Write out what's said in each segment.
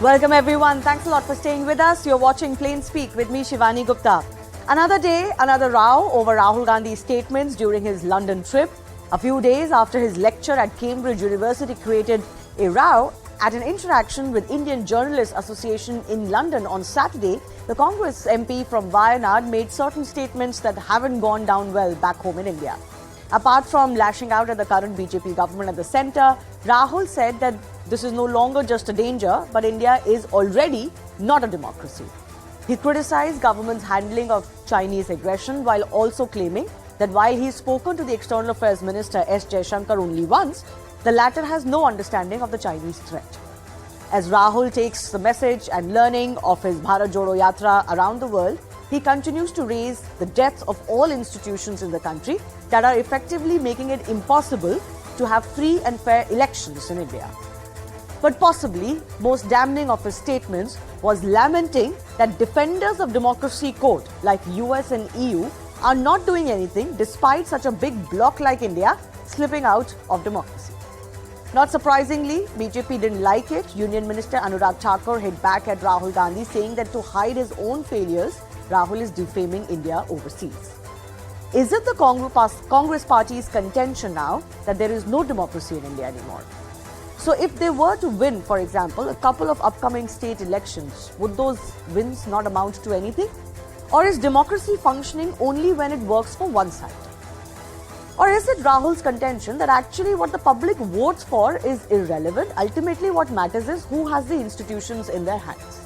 Welcome everyone. Thanks a lot for staying with us. You're watching PlainSpeak with me, Shivani Gupta. Another day, another row over Rahul Gandhi's statements during his London trip. A few days after his lecture at Cambridge University created a row at an interaction with Indian Journalists Association in London on Saturday, the Congress MP from Wayanad made certain statements that haven't gone down well back home in India. Apart from lashing out at the current BJP government at the centre, Rahul said that this is no longer just a danger, but India is already not a democracy. He criticized government's handling of Chinese aggression while also claiming that while he's spoken to the External Affairs Minister S. Jaishankar only once, the latter has no understanding of the Chinese threat. As Rahul takes the message and learning of his Bharat Jodo Yatra around the world, he continues to raise the debts of all institutions in the country that are effectively making it impossible to have free and fair elections in India. But possibly most damning of his statements was lamenting that defenders of democracy quote like US and EU are not doing anything despite such a big bloc like India slipping out of democracy. Not surprisingly, BJP didn't like it. Union Minister Anurag Thakur hit back at Rahul Gandhi saying that to hide his own failures, Rahul is defaming India overseas. Is it the Congress party's contention now that there is no democracy in India anymore? So if they were to win, for example, a couple of upcoming state elections, would those wins not amount to anything? Or is democracy functioning only when it works for one side? Or is it Rahul's contention that actually what the public votes for is irrelevant? Ultimately, what matters is who has the institutions in their hands.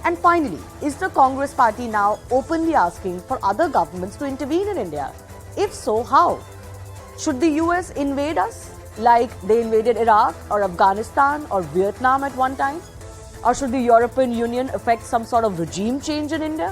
And finally, is the Congress party now openly asking for other governments to intervene in India? If so, how? Should the US invade us like they invaded Iraq or Afghanistan or Vietnam at one time? Or should the European Union effect some sort of regime change in India?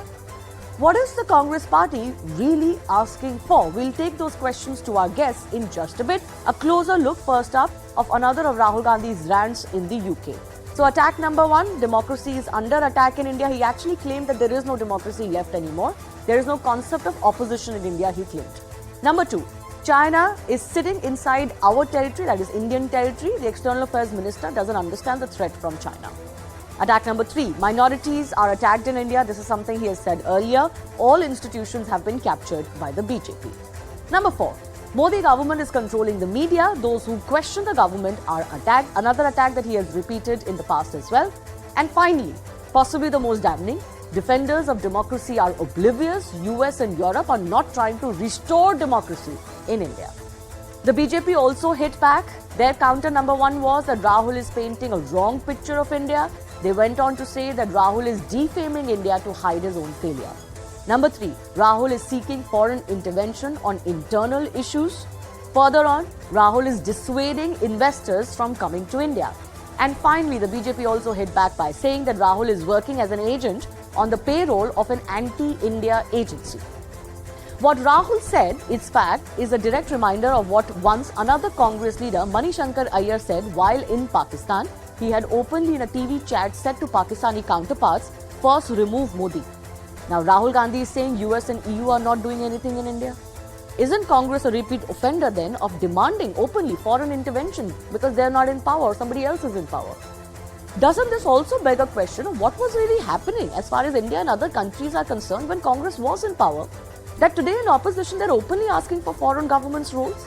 What is the Congress party really asking for? We'll take those questions to our guests in just a bit. A closer look first up of another of Rahul Gandhi's rants in the UK. So attack number one, democracy is under attack in India. He actually claimed that there is no democracy left anymore. There is no concept of opposition in India, he claimed. Number two, China is sitting inside our territory, that is Indian territory. The External Affairs Minister doesn't understand the threat from China. Attack number three, minorities are attacked in India. This is something he has said earlier. All institutions have been captured by the BJP. Number four, Modi government is controlling the media. Those who question the government are attacked. Another attack that he has repeated in the past as well. And finally, possibly the most damning, defenders of democracy are oblivious. US and Europe are not trying to restore democracy in India. The BJP also hit back. Their counter number one was that Rahul is painting a wrong picture of India. They went on to say that Rahul is defaming India to hide his own failure. Number three, Rahul is seeking foreign intervention on internal issues. Further on, Rahul is dissuading investors from coming to India. And finally, the BJP also hit back by saying that Rahul is working as an agent on the payroll of an anti-India agency. What Rahul said, its fact, is a direct reminder of what once another Congress leader, Manishankar Iyer, said while in Pakistan. He had openly in a TV chat said to Pakistani counterparts, first remove Modi. Now Rahul Gandhi is saying US and EU are not doing anything in India. Isn't Congress a repeat offender then of demanding openly foreign intervention because they're not in power, somebody else is in power? Doesn't this also beg a question of what was really happening as far as India and other countries are concerned when Congress was in power? That today in opposition they're openly asking for foreign governments' roles?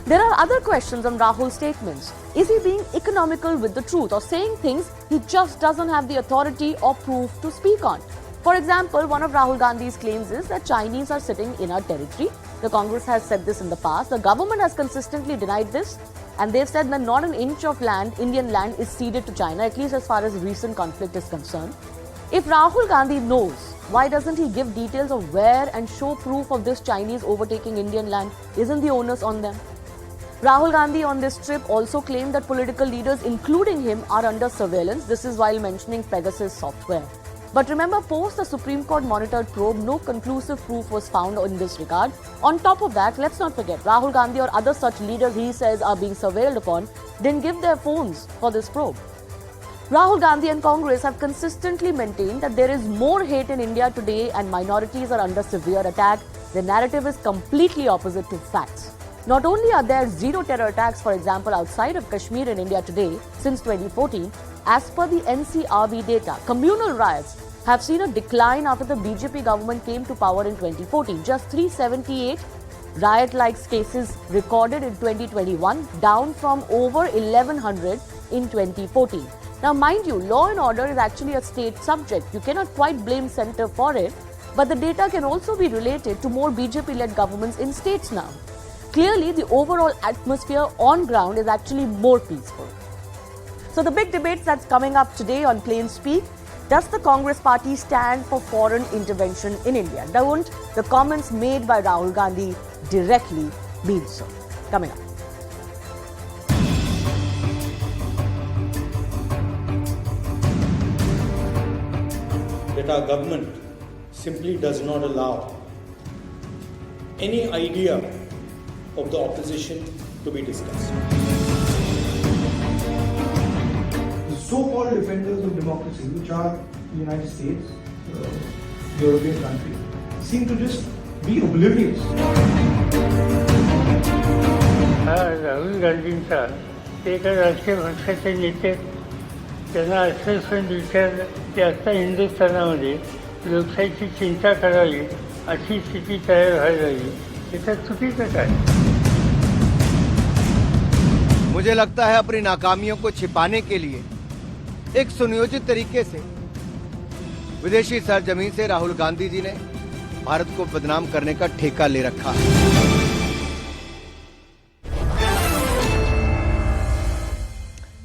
There are other questions on Rahul's statements. Is he being economical with the truth or saying things he just doesn't have the authority or proof to speak on? For example, one of Rahul Gandhi's claims is that Chinese are sitting in our territory. The Congress has said this in the past. The government has consistently denied this, and they've said that not an inch of land, Indian land, is ceded to China, at least as far as recent conflict is concerned. If Rahul Gandhi knows, why doesn't he give details of where and show proof of this Chinese overtaking Indian land? Isn't the onus on them? Rahul Gandhi on this trip also claimed that political leaders, including him, are under surveillance. This is while mentioning Pegasus software. But remember, post the Supreme Court monitored probe, no conclusive proof was found in this regard. On top of that, let's not forget, Rahul Gandhi or other such leaders he says are being surveilled upon didn't give their phones for this probe. Rahul Gandhi and Congress have consistently maintained that there is more hate in India today and minorities are under severe attack. The narrative is completely opposite to facts. Not only are there zero terror attacks, for example, outside of Kashmir in India today since 2014, As per the NCRB data, communal riots have seen a decline after the BJP government came to power in 2014. Just 378 riot-like cases recorded in 2021, down from over 1100 in 2014. Now, mind you, law and order is actually a state subject. You cannot quite blame centre for it, but the data can also be related to more BJP-led governments in states now. Clearly, the overall atmosphere on ground is actually more peaceful. So the big debate that's coming up today on PlainSpeak: does the Congress party stand for foreign intervention in India? Don't the comments made by Rahul Gandhi directly mean so? Coming up. That our government simply does not allow any idea of the opposition to be discussed. The so-called defenders of democracy, which are the United States, European countries, seem to just be oblivious. Rahul गांधींचा एका राजकीय पक्षाचे नेते त्यांना आश्वासन विचारलं की आता हिंदुस्थानामध्ये लोकशाहीची चिंता करावी अशी स्थिती तयार व्हायला लागली. त्याच्यात चुकीचं काय? मुझे लगता है अपनी नाकामियों को छिपाने के लिए एक सुनियोजित तरीके से विदेशी सरजमीन से राहुल गांधी जी ने भारत को बदनाम करने का ठेका ले रखा है.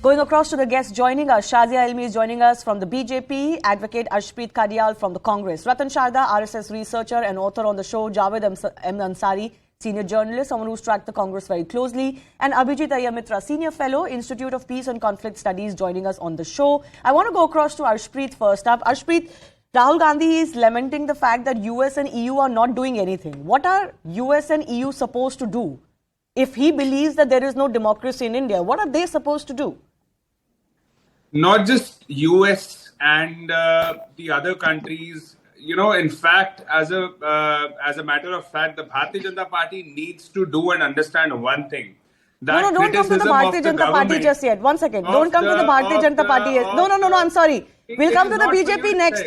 Going across to the guests joining us, Shazia Elmi is joining us from the BJP, Advocate Arshpreet Kadial from the Congress, Ratan Sharda, RSS researcher and author on the show, Javed M. Ansari, senior journalist, someone who's tracked the Congress very closely, and Abhijit Ayyamitra, senior fellow, Institute of Peace and Conflict Studies, joining us on the show. I want to go across to Arshpreet first up. Arshpreet, Rahul Gandhi is lamenting the fact that US and EU are not doing anything. What are US and EU supposed to do? If he believes that there is no democracy in India, what are they supposed to do? Not just US and the other countries, you know, in fact, as a matter of fact, the Bharatiya Janata Party needs to do and understand one thing. That no, don't come to the Bharatiya Janata Party just yet. One second. Don't come to the Bharatiya Janata Party yet. No, I'm sorry. We'll come to the BJP next.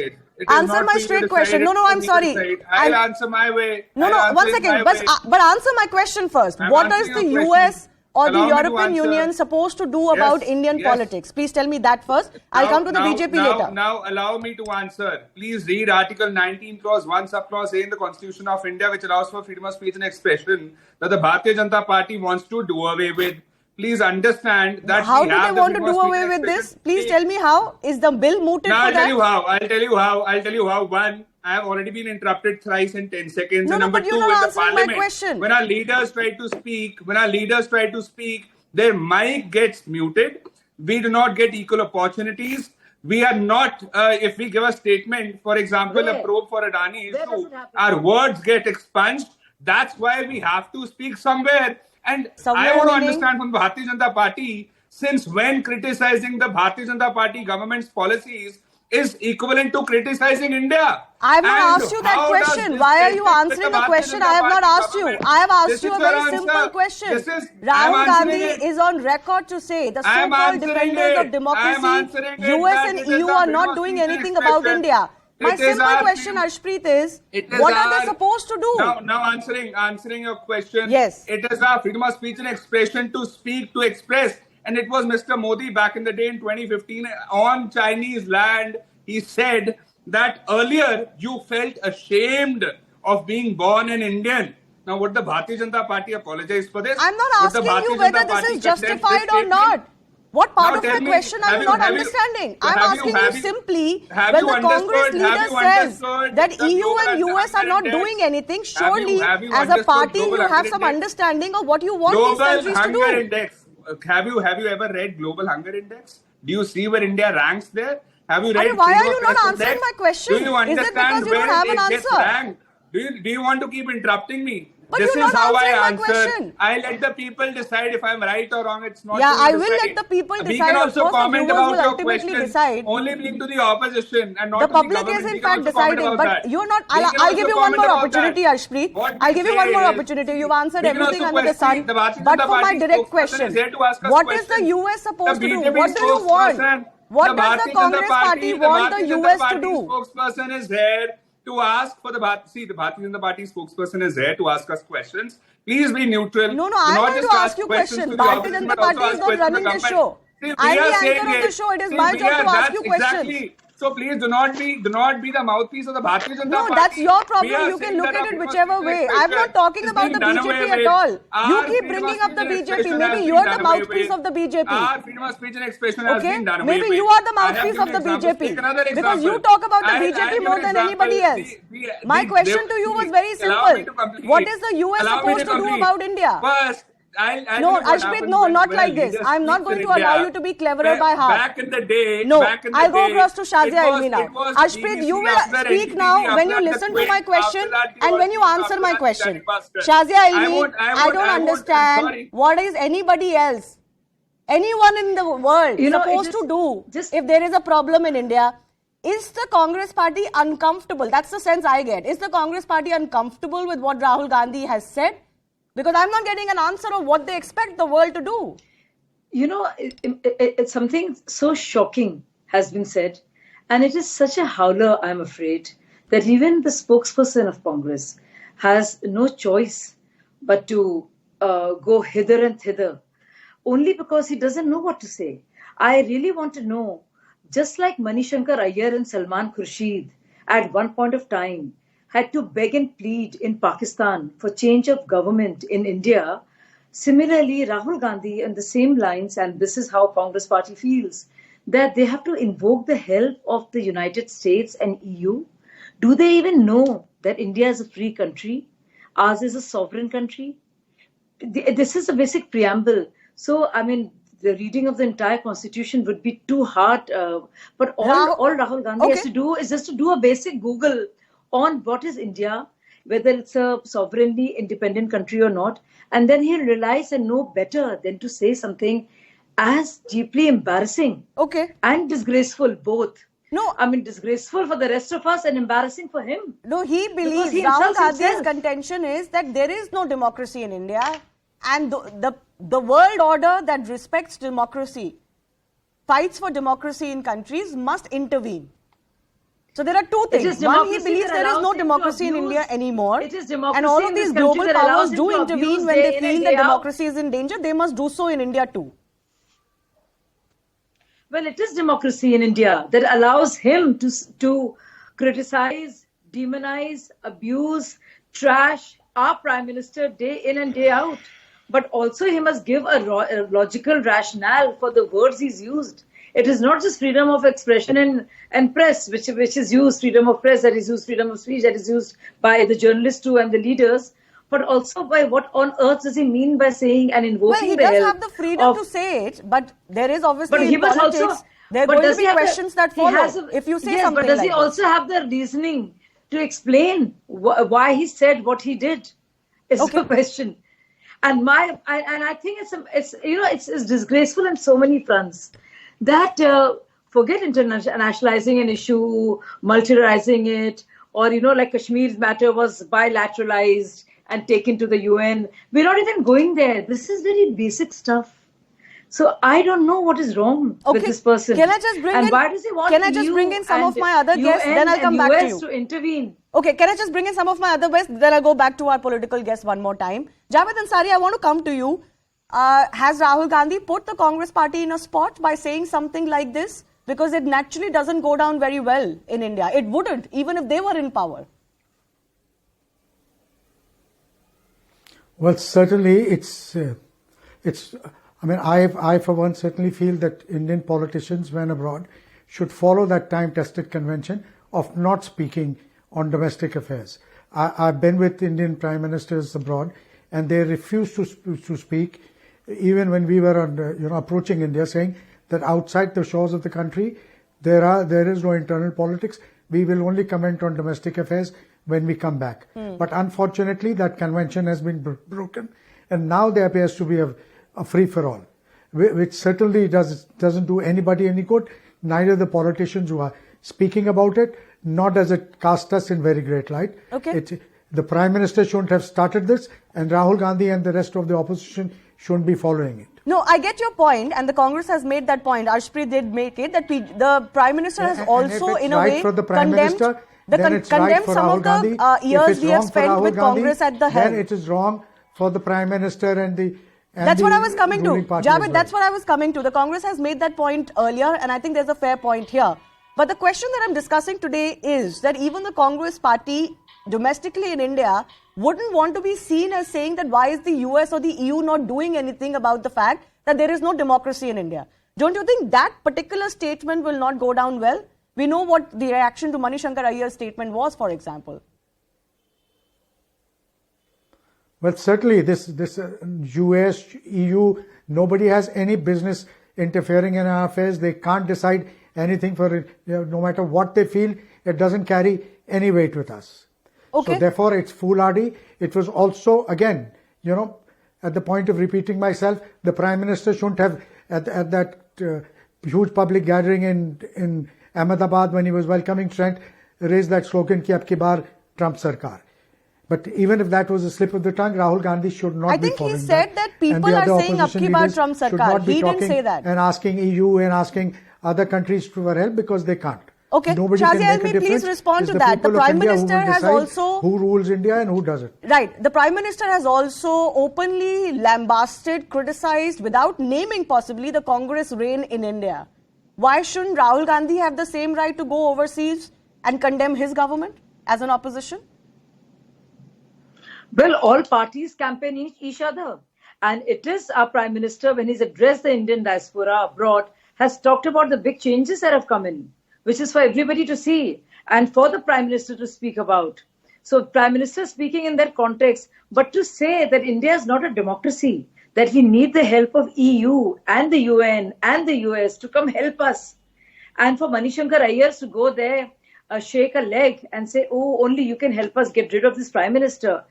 Answer my straight question. No, I'm sorry. I'll answer my way. No, one second. But answer my question first. What is the US or the European Union supposed to do about Indian politics? Please tell me that first. I'll come to the BJP later. Now, allow me to answer. Please read Article 19, Clause 1, Subclause A in the Constitution of India, which allows for freedom of speech and expression, that the Bharatiya Janata Party wants to do away with. Please understand that how do they want to do away with this? Please tell me how. Is the bill mooted for that? I'll tell you how. One, I have already been interrupted thrice in 10 seconds. No, and number but two, you're in not the answering parliament, my question. when our leaders try to speak, their mic gets muted. We do not get equal opportunities. We are not, if we give a statement, for example, a probe for Adani issue, our words get expunged. That's why we have to speak somewhere. And I want to understand from the Bharatiya Janata Party, since when criticizing the Bharatiya Janata Party government's policies is equivalent to criticizing India? I have not asked you that question. Why are you answering the question? I have not asked you. I have asked you a very simple question. Rahul Gandhi is on record to say the so-called defenders of democracy, US and EU are not doing anything about India. My simple question, Arshpreet, is what are they supposed to do? Now answering your question. Yes. It is our freedom of speech and expression to speak, to express. And it was Mr. Modi back in the day in 2015 on Chinese land. He said that earlier you felt ashamed of being born an Indian. Now, would the Bharatiya Janata Party apologize for this? I'm not asking you whether this is justified or not. What part of my question are you not understanding? I'm asking you simply, when the Congress leader says that EU and US are not doing anything, surely as a party you have some understanding of what you want these countries to do. Global Hunger Index. Have you ever read Global Hunger Index? Do you see where India ranks there? Have you read? Why are you not answering my question? Do you understand is it because you don't have an answer? Do you want to keep interrupting me? But this you're is not how I answering my answer. question. I let the people decide if I'm right or wrong. It's not. Yeah, I to will decide. let the people decide. We can also of course, comment the viewers will about your ultimately question decide. only being to the opposition and not the to public the government. is in fact deciding, but you're not. I'll give you one more opportunity, Arshpreet. I'll give you one more opportunity. You've answered everything under the sun. But for my direct question, what is the US supposed to do? What do you want? What does the Congress party want the US to do? Spokesperson is here to ask for the Bharatiya Janata Party spokesperson is here to ask us questions. Please be neutral. No, I'm going to ask you questions. Bharatiya Janata Party is not running the show. I'm the anchor of the show. It is my job to ask you questions. Exactly. So please do not be the mouthpiece of the Bharatiya Janata Party. No, that's your problem. You can look at it whichever way. I'm not talking about the BJP at all. You keep bringing up the BJP. Maybe you are the mouthpiece of the BJP. Our freedom of speech and expression has been done away Maybe with. you are the mouthpiece of the BJP. Because you talk about the BJP more than anybody else. My question to you was very simple. What is the US supposed to do about India? First, No, Ashpreet, no, not like this. I'm not going to allow you to be cleverer by half. Back in the day, no, I'll go across to Shazia Ilmi now. Ashpreet, you will speak now when you listen to my question and when you answer my question. Shazia Ilmi, I don't understand what is anybody else, anyone in the world supposed to do if there is a problem in India. Is the Congress party uncomfortable? That's the sense I get. Is the Congress party uncomfortable with what Rahul Gandhi has said? Because I'm not getting an answer of what they expect the world to do. It's something so shocking has been said. And it is such a howler, I'm afraid, that even the spokesperson of Congress has no choice but to go hither and thither. Only because he doesn't know what to say. I really want to know, just like Manishankar Iyer and Salman Khurshid at one point of time had to beg and plead in Pakistan for change of government in India. Similarly, Rahul Gandhi on the same lines, and this is how Congress party feels, that they have to invoke the help of the United States and EU. Do they even know that India is a free country? Ours is a sovereign country? This is a basic preamble. So, I mean, the reading of the entire constitution would be too hard. But all Rahul Gandhi has to do is just to do a basic Google on what is India, whether it's a sovereignly independent country or not, and then he'll realize and know better than to say something as deeply embarrassing and disgraceful both. No, I mean disgraceful for the rest of us and embarrassing for him. No, he believes Rahul Gandhi's contention is that there is no democracy in India, and the world order that respects democracy, fights for democracy in countries, must intervene. So there are two things. One, he believes there is no democracy in India anymore. And all of these global powers do intervene when they feel that democracy is in danger. They must do so in India too. Well, it is democracy in India that allows him to criticize, demonize, abuse, trash our Prime Minister day in and day out. But also he must give a logical rationale for the words he's used. It is not just freedom of expression and press, which is used, freedom of press, that is used, freedom of speech, that is used by the journalists too and the leaders, but also by what on earth does he mean by saying and invoking the help. Well, he does have the freedom to say it, but there is obviously in politics, there are going to be questions that follow if you say something like that. But does he also have the reasoning to explain why he said what he did? Is the question. And I think it's disgraceful on so many fronts. That forget internationalizing an issue, multilateralizing it, or like Kashmir's matter was bilateralized and taken to the UN. We're not even going there. This is very basic stuff. So I don't know what is wrong with this person. Can I just bring and in? Why does he want Can I just bring in some of my other guests? Then I'll come back to you. To intervene. Okay, can I just bring in some of my other guests? Then I'll go back to our political guests one more time. Javed Ansari, I want to come to you. Has Rahul Gandhi put the Congress party in a spot by saying something like this? Because it naturally doesn't go down very well in India. It wouldn't, even if they were in power. Well, certainly it's. I mean, I for one certainly feel that Indian politicians, when abroad, should follow that time-tested convention of not speaking on domestic affairs. I've been with Indian prime ministers abroad, and they refused to speak. Even when we were approaching India, saying that outside the shores of the country, there is no internal politics. We will only comment on domestic affairs when we come back. But unfortunately, that convention has been broken, and now there appears to be a free-for-all, which certainly doesn't do anybody any good. Neither the politicians who are speaking about it, nor does it cast us in very great light. The Prime Minister shouldn't have started this, and Rahul Gandhi and the rest of the opposition shouldn't be following it. No, I get your point, and the Congress has made that point. Arshpreet did make it that the Prime Minister has also, in a way, for the Prime Minister, then it's condemned right for some Rahul of Gandhi. the years If it's we have wrong for spent Rahul with Gandhi, Congress at the helm. then it is wrong for the Prime Minister and the That's what I was coming to. ruling party as Javed, well. that's what I was coming to. The Congress has made that point earlier, and I think there's a fair point here. But the question that I'm discussing today is that even the Congress party domestically in India wouldn't want to be seen as saying that why is the US or the EU not doing anything about the fact that there is no democracy in India. Don't you think that particular statement will not go down well? We know what the reaction to Manishankar Aiyar's statement was, for example. Well, certainly this US, EU, nobody has any business interfering in our affairs. They can't decide anything for it. No matter what they feel, it doesn't carry any weight with us. Okay. So therefore, it's foolhardy. It was also, again, at the point of repeating myself, the Prime Minister shouldn't have, at that huge public gathering in Ahmedabad when he was welcoming Trent, raised that slogan, ki abki baar Trump Sarkar. But even if that was a slip of the tongue, Rahul Gandhi should not be following that. I think he said that people are saying abki baar Trump Sarkar. He didn't say that. And asking EU and asking other countries for help because they can't. Okay, Shazia Almi, please respond to that. The Prime Minister has also... who rules India and who doesn't. Right. The Prime Minister has also openly lambasted, criticized, without naming possibly, the Congress reign in India. Why shouldn't Rahul Gandhi have the same right to go overseas and condemn his government as an opposition? Well, all parties campaign each other. And it is our Prime Minister, when he's addressed the Indian diaspora abroad, has talked about the big changes that have come in, which is for everybody to see and for the Prime Minister to speak about. So Prime Minister speaking in that context, but to say that India is not a democracy, that we need the help of EU and the UN and the US to come help us. And for Manishankar Aiyar to go there, shake a leg and say, oh, only you can help us get rid of this Prime Minister.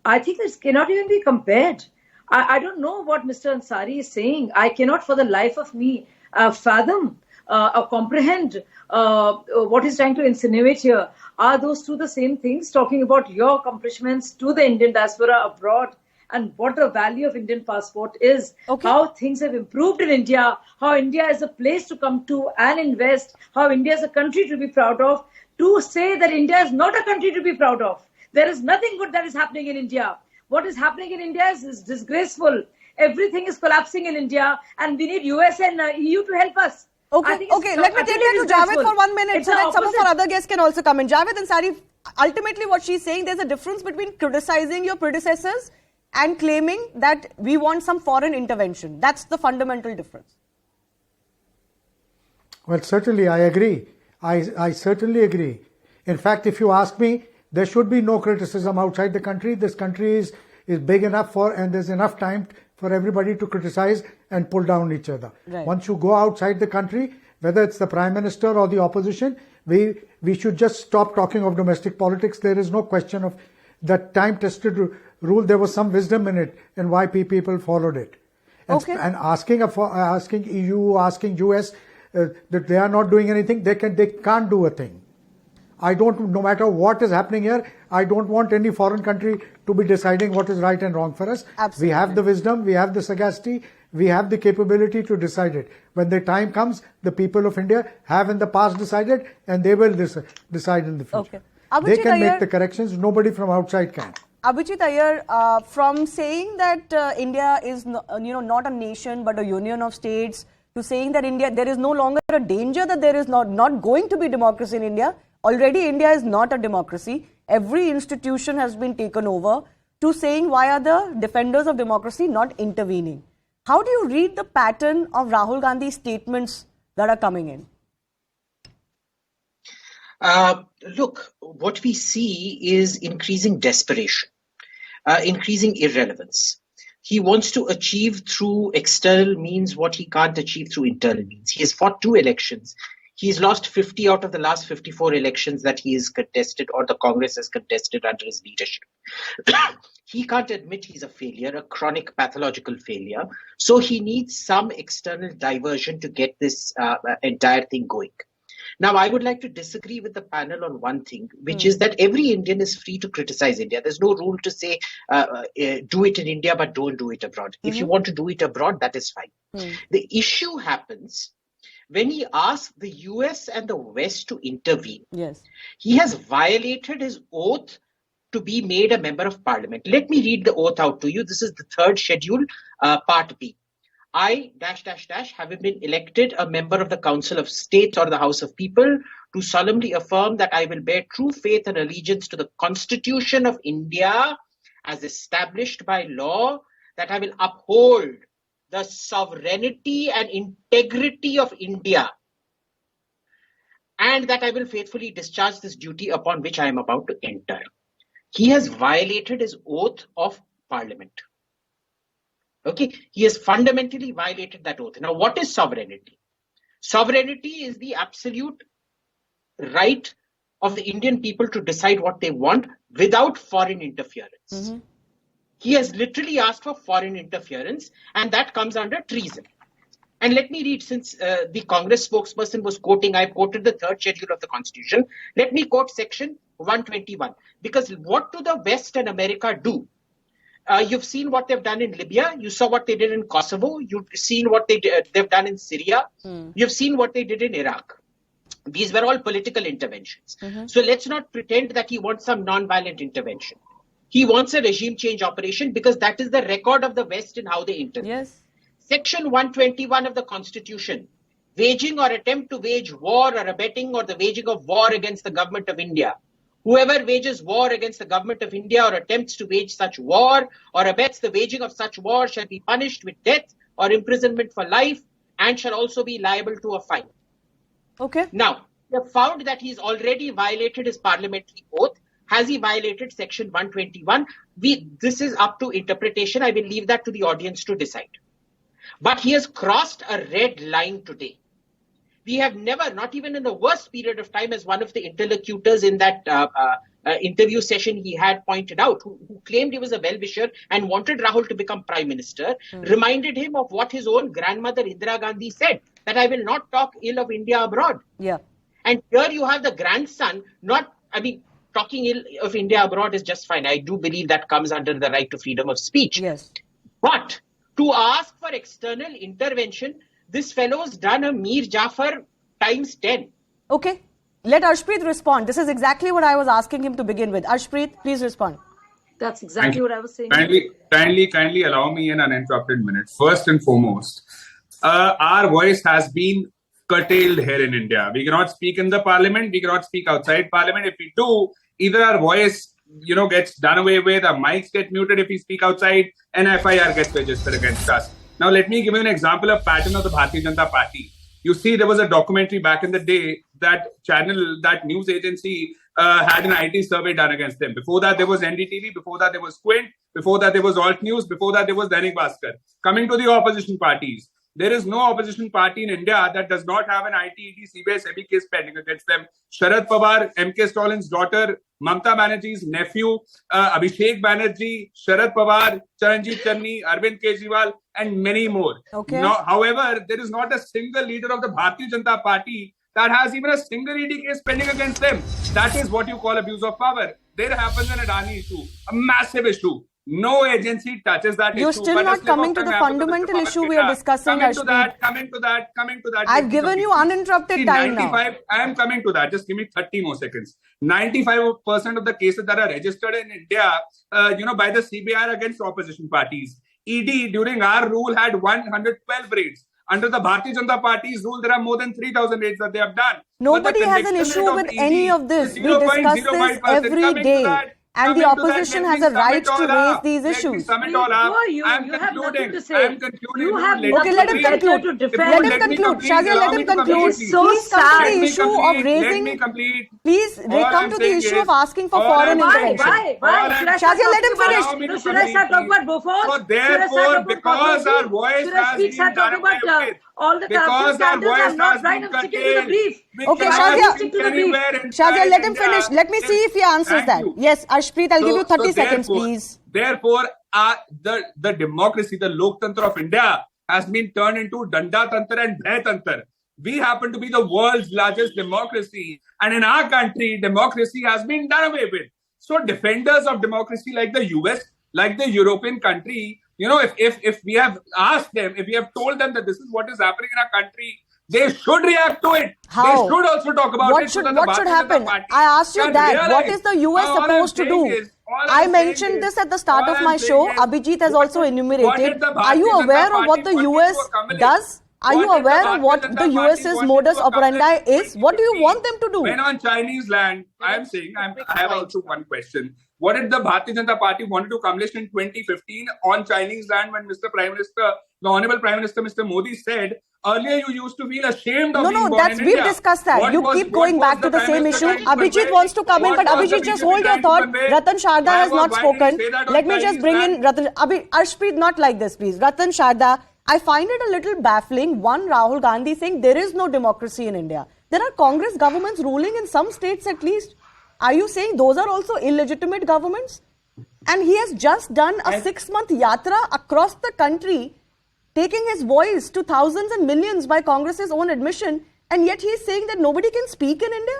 I think this cannot even be compared. I don't know what Mr. Ansari is saying. I cannot for the life of me fathom or comprehend what he's trying to insinuate here. Are those two the same things? Talking about your accomplishments to the Indian diaspora abroad and what the value of Indian passport is, how things have improved in India, how India is a place to come to and invest, how India is a country to be proud of, to say that India is not a country to be proud of. There is nothing good that is happening in India. What is happening in India is disgraceful. Everything is collapsing in India and we need US and EU to help us. Okay, let me take that to Javed for 1 minute so that some of our other guests can also come in. Javed Ansari, ultimately what she's saying, there's a difference between criticizing your predecessors and claiming that we want some foreign intervention. That's the fundamental difference. Well, certainly I agree. I certainly agree. In fact, if you ask me, there should be no criticism outside the country. This country is big enough and there's enough time for everybody to criticize and pull down each other. Right. Once you go outside the country, whether it's the Prime Minister or the opposition, we should just stop talking of domestic politics. There is no question of that time-tested rule. There was some wisdom in it and why people followed it. And asking EU, asking US that they are not doing anything, they can't do a thing. No matter what is happening here, I don't want any foreign country to be deciding what is right and wrong for us. Absolutely. We have the wisdom, we have the sagacity, we have the capability to decide it. When the time comes, the people of India have in the past decided and they will decide in the future. They can make the corrections, nobody from outside can. Abhijit Iyer, from saying that India is not a nation but a union of states, to saying that there is no longer a danger that there is not going to be democracy in India. Already India is not a democracy. Every institution has been taken over, to saying why are the defenders of democracy not intervening? How do you read the pattern of Rahul Gandhi's statements that are coming in? Look, what we see is increasing desperation, increasing irrelevance. He wants to achieve through external means what he can't achieve through internal means. He has fought 2 elections. He's lost 50 out of the last 54 elections that he has contested or the Congress has contested under his leadership. He can't admit he's a failure, a chronic pathological failure. So he needs some external diversion to get this entire thing going. Now, I would like to disagree with the panel on one thing, which is that every Indian is free to criticize India. There's no rule to say, do it in India, but don't do it abroad. If you want to do it abroad, that is fine. The issue happens when he asked the US and the West to intervene. Yes. He has violated his oath to be made a member of parliament. Let me read the oath out to you. This is the third schedule, part B. I, ... having been elected a member of the Council of State or the House of People, do solemnly affirm that I will bear true faith and allegiance to the Constitution of India as established by law, that I will uphold the sovereignty and integrity of India, and that I will faithfully discharge this duty upon which I am about to enter. He has violated his oath of parliament. Okay, he has fundamentally violated that oath. Now, what is sovereignty? Sovereignty is the absolute right of the Indian people to decide what they want without foreign interference. He has literally asked for foreign interference, and that comes under treason. And let me read, since the Congress spokesperson was quoting, I quoted the third schedule of the Constitution. Let me quote section 121. Because what do the West and America do? You've seen what they've done in Libya. You saw what they did in Kosovo. You've seen what they've done in Syria. You've seen what they did in Iraq. These were all political interventions. So let's not pretend that he wants some non-violent intervention. He wants a regime change operation because that is the record of the West in how they intervene. Yes. Section 121 of the Constitution, waging or attempt to wage war or abetting or the waging of war against the government of India. Whoever wages war against the government of India or attempts to wage such war or abets the waging of such war shall be punished with death or imprisonment for life and shall also be liable to a fine. Okay. Now, we have found that he's already violated his parliamentary oath. Has he violated section 121? This is up to interpretation. I will leave that to the audience to decide. But he has crossed a red line today. We have never, not even in the worst period of time, as one of the interlocutors in that interview session he had pointed out, who claimed he was a well-wisher and wanted Rahul to become Prime Minister, reminded him of what his own grandmother Indira Gandhi said, that I will not talk ill of India abroad. Yeah. And here you have the grandson talking ill of India abroad is just fine. I do believe that comes under the right to freedom of speech. Yes. But to ask for external intervention, this fellow's done a Mir Jafar times 10. Okay. Let Arshpreet respond. This is exactly what I was asking him to begin with. Arshpreet, please respond. That's exactly what I was saying. Kindly allow me an uninterrupted minute. First and foremost, our voice has been curtailed here in India. We cannot speak in the parliament. We cannot speak outside parliament. If we do, either our voice gets done away with, our mics get muted if we speak outside, and FIR gets registered against us. Now, let me give you an example of pattern of the Bharatiya Janata Party. You see, there was a documentary back in the day that news agency had an IT survey done against them. Before that, there was NDTV. Before that, there was Squint. Before that, there was Alt News. Before that, there was Dainik Bhaskar. Coming to the opposition parties, there is no opposition party in India that does not have an IT, CBI, SEBI case pending against them. Sharad Pawar, M.K. Stalin's daughter, Mamata Banerjee's nephew, Abhishek Banerjee, Sharad Pawar, Charanjit Channi, Arvind Kejriwal, and many more. Okay. Now, however, there is not a single leader of the Bharatiya Janata Party that has even a single ED case pending against them. That is what you call abuse of power. There happens an Adani issue, a massive issue. No agency touches that issue. You're still not coming to the fundamental issue we are discussing, Arshpreet. Coming to that. I've given you uninterrupted time now. I am coming to that. Just give me 30 more seconds. 95% of the cases that are registered in India, by the CBI are against opposition parties. ED during our rule had 112 raids. Under the Bharatiya Janata Party's rule, there are more than 3,000 raids that they have done. Nobody has an issue with any of this. We discuss this every day. And the opposition has a right to raise these issues. You have nothing to say. You have okay, let him conclude. Let him conclude. Shazia, let him conclude. Please come to the issue of raising. Please come to the issue of asking for foreign intervention. Shazia, let him finish. Should I start talking about Bofors? So therefore, because our voice has been done away with, all the corruption scandals, I'm not right. I'm sticking to the brief. Okay, Shazia, let him finish. Let me see if he answers that. Yes, Arshpreet, I'll give you 30 seconds, please. Therefore, the democracy, the Loktantra of India has been turned into Danda Tantra and Bhay Tantra. We happen to be the world's largest democracy. And in our country, democracy has been done away with. So defenders of democracy like the US, like the European country, if we have asked them, if we have told them that this is what is happening in our country, they should react to it. How? They should also talk about what it. Should, what should happen? I asked you that. What is the US supposed to do? I mentioned this at the start of my show. Abhijit has also enumerated. Are you aware of what the US does? Are you aware of what the US's modus operandi is? What do you want them to do? When on Chinese land, I have also one question. What did the Bharatiya Janata Party want to accomplish in 2015 on Chinese land when the Honorable Prime Minister, Mr. Modi said, earlier you used to feel ashamed of being born in India. We've discussed that. You keep going back to the same issue. Abhijit wants to come in, but Abhijit, just hold your thought. Ratan Sharda has not spoken. Let me just bring in Ratan. Arshpreet, not like this, please. Ratan Sharda, I find it a little baffling. One, Rahul Gandhi saying there is no democracy in India. There are Congress governments ruling in some states at least. Are you saying those are also illegitimate governments? And he has just done a 6-month yatra across the country, taking his voice to thousands and millions by Congress's own admission, and yet he is saying that nobody can speak in India?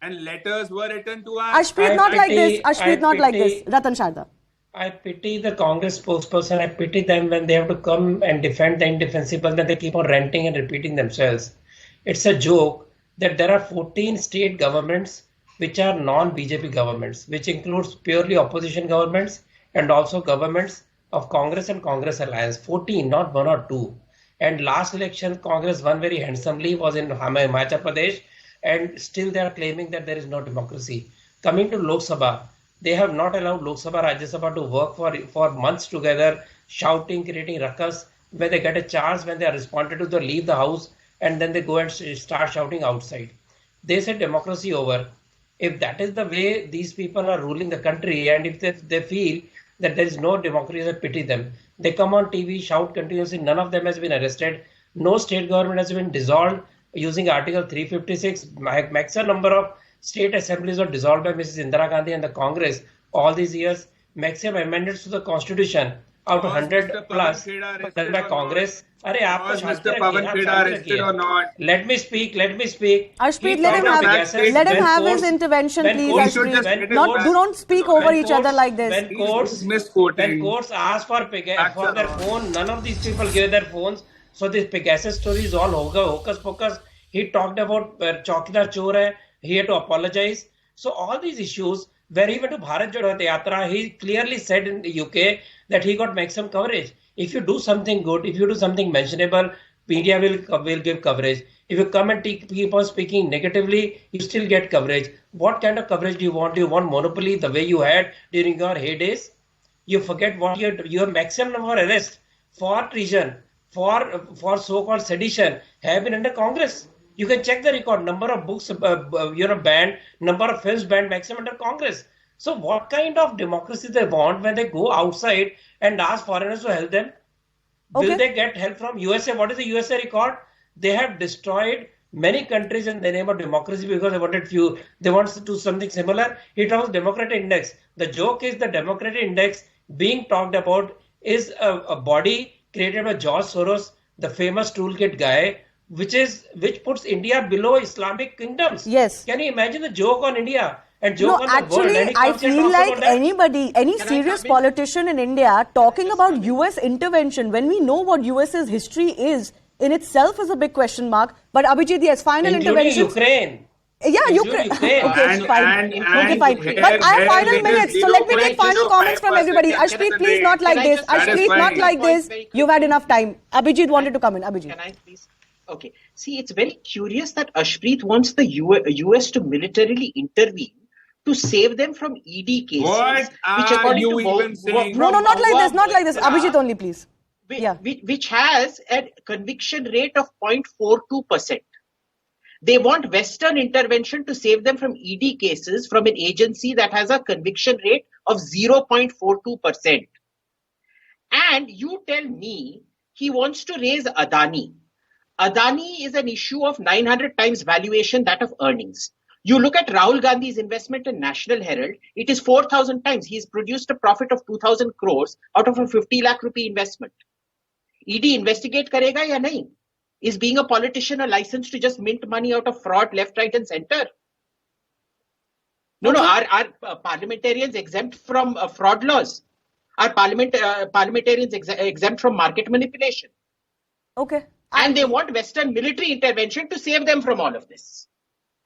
And letters were written to us. Ashpreet, not like this. Ashpreet, not like this. Ratan Sharda. I pity the Congress spokesperson. I pity them when they have to come and defend the indefensible, that they keep on ranting and repeating themselves. It's a joke that there are 14 state governments which are non-BJP governments, which includes purely opposition governments and also governments of Congress and Congress alliance. 14, not 1 or 2. And last election, Congress won very handsomely, was in Himachal Pradesh, and still they are claiming that there is no democracy. Coming to Lok Sabha, they have not allowed Lok Sabha, Rajya Sabha to work for months together, shouting, creating ruckus. When they get a chance, when they are responded to, they leave the house and then they go and start shouting outside. They say democracy over. If that is the way these people are ruling the country, and if they feel that there is no democracy, I pity them. They come on TV, shout continuously. None of them has been arrested. No state government has been dissolved using Article 356. Maximum number of state assemblies were dissolved by Mrs. Indira Gandhi and the Congress all these years. Maximum amendments to the Constitution out of 100 plus done by Congress. Mr. Pawan Kheda arrested or not? Let me speak. Ashpreet, let him have his intervention, please. Ashpreet. Do not speak over each other like this. When courts ask for their phone, none of these people give their phones. So this Pegasus story is all hocus pocus. He talked about Chaukidar Chor hai. He had to apologize. So all these issues, where he went to Bharat Jodo Yatra, he clearly said in the UK that he got maximum coverage. If you do something good, if you do something mentionable, media will give coverage. If you come and keep on speaking negatively, you still get coverage. What kind of coverage do you want? Do you want monopoly the way you had during your heydays? You forget what your maximum number of arrests for treason, for so-called sedition have been under Congress. You can check the record. Number of books banned, number of films banned, maximum under Congress. So what kind of democracy they want when they go outside and ask foreigners to help them? Will they get help from USA? What is the USA record? They have destroyed many countries in the name of democracy because they want to do something similar. It was Democratic Index. The joke is the Democratic Index being talked about is a body created by George Soros, the famous toolkit guy, which puts India below Islamic kingdoms. Yes. Can you imagine the joke on India? And actually, I feel like any serious politician in India talking about US intervention when we know what US's history is in itself is a big question mark. But Abhijit, yes, final intervention. Ukraine. Yeah, Ukraine. Okay, fine. Okay, fine. But I have final minutes, so let me take final comments from everybody. Ashpreet, please not like this. Ashpreet, not like this. You've had enough time. Abhijit wanted to come in. Abhijit. Can I please? Okay. See, it's very curious that Ashpreet wants the US to militarily intervene to save them from ED cases. What are you even saying? No, not like this. Not like this. Abhijit only, please. Which has a conviction rate of 0.42%. They want Western intervention to save them from ED cases from an agency that has a conviction rate of 0.42%. And you tell me he wants to raise Adani. Adani is an issue of 900 times valuation that of earnings. You look at Rahul Gandhi's investment in National Herald, it is 4,000 times. He's produced a profit of 2,000 crores out of a 50 lakh rupee investment. ED investigate karega ya nahi? Is being a politician a license to just mint money out of fraud left, right, and center? No, are parliamentarians exempt from fraud laws? Are parliamentarians exempt from market manipulation? Okay. And they want Western military intervention to save them from all of this.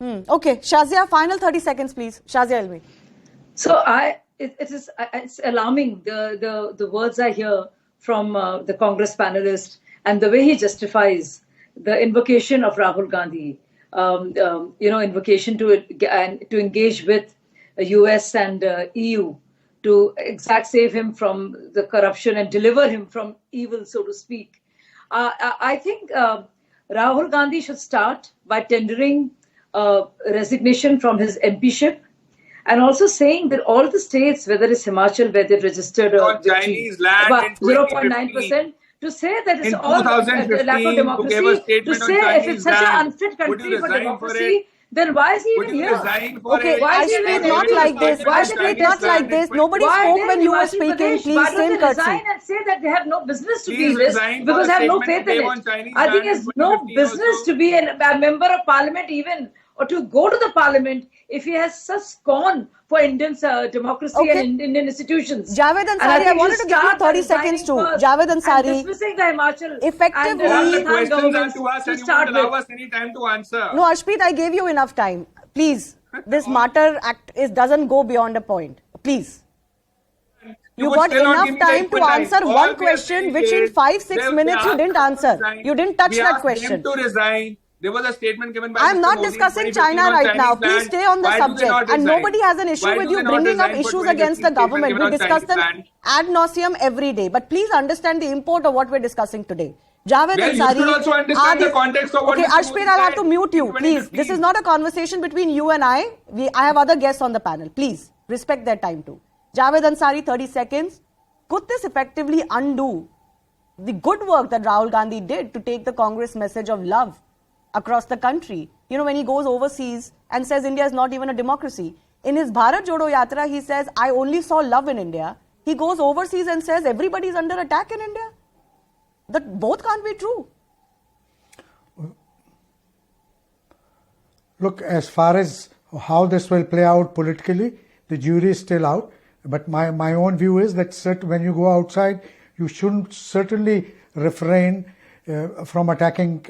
Okay, Shazia, final 30 seconds, please. Shazia Elmi. So it's alarming the words I hear from the Congress panelist and the way he justifies the invocation of Rahul Gandhi. Invocation to engage with the US and EU to save him from the corruption and deliver him from evil, so to speak. I think Rahul Gandhi should start by tendering resignation from his MPship and also saying that all the states, whether it's Himachal, where they registered Chinese land 0.9%, to say that it's all a lack of democracy, to say if it's such an unfit country for democracy, then why is he even here? Okay, why is he even not like this? Why should it not like this? Nobody spoke when you were speaking. Please, same courtesy. Resign and say that they have no business to be in this because they have no faith in it. I think it's no business to be a member of parliament even, or to go to the parliament if he has such scorn for Indian democracy and Indian institutions. Javed Ansari, I wanted to give you 30 seconds too. Javed Ansari, dismissing the Himachal effectively. The questions are to us and you won't allow us any time to answer. No, Arshpreet, I gave you enough time. Please, this Martyr Act doesn't go beyond a point. Please. You got enough time to answer one question which in 5-6 minutes you didn't answer. You didn't touch that question. To resign. There was a statement given by I'm Mr. not Modi discussing China right now. Please stay on the subject. And nobody has an issue with you bringing up issues against the government. We discuss them ad nauseum every day. But please understand the import of what we're discussing today. Javed Ansari. You should also understand the context of what Okay, Arshpreet, I'll have to mute you. Please. This is not a conversation between you and I. I have other guests on the panel. Please, respect their time too. Javed Ansari, 30 seconds. Could this effectively undo the good work that Rahul Gandhi did to take the Congress message of love across the country? You know, when he goes overseas and says India is not even a democracy. In his Bharat Jodo Yatra, he says, I only saw love in India. He goes overseas and says everybody is under attack in India. That both can't be true. Look, as far as how this will play out politically, the jury is still out. But my own view is that when you go outside, you shouldn't certainly refrain from attacking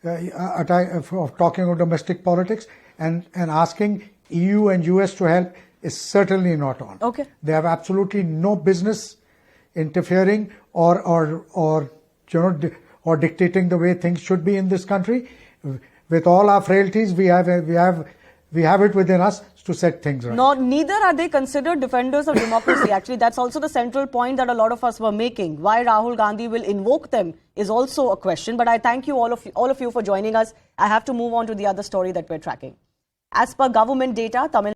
of talking of domestic politics, and asking EU and US to help is certainly not on. Okay. They have absolutely no business interfering or dictating the way things should be in this country. With all our frailties, we have it within us to set things right. No, neither are they considered defenders of democracy. Actually, that's also the central point that a lot of us were making. Why Rahul Gandhi will invoke them is also a question. But I thank you all of you for joining us. I have to move on to the other story that we're tracking. As per government data, Tamil